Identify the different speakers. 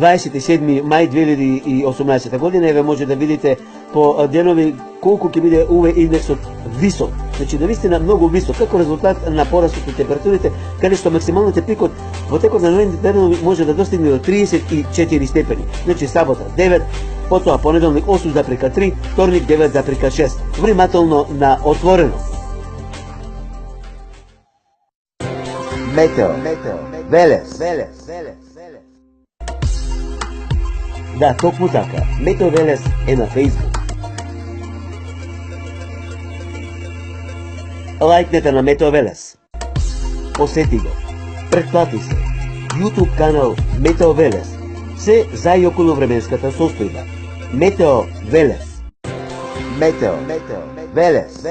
Speaker 1: 27. май 2018 година, еве може да видите по денови колку ќе биде UV индексот висок. Значи навистина многу висок како резултат на порастот на температурите, каде што максималните пикот во текот на наредните денови може да достигне до 34 степени. Значи сабота 9, потоа понеделник 8,3, вторник 9,6. Внимателно на отворено. Метео Велес. Да, токму така. Метео Велес е на Facebook. Лајкнете на Метео Велес. Посети го. Претплати се. YouTube канал Метео Велес. Се за и околу временската состојба. Метео Велес. Метео Велес.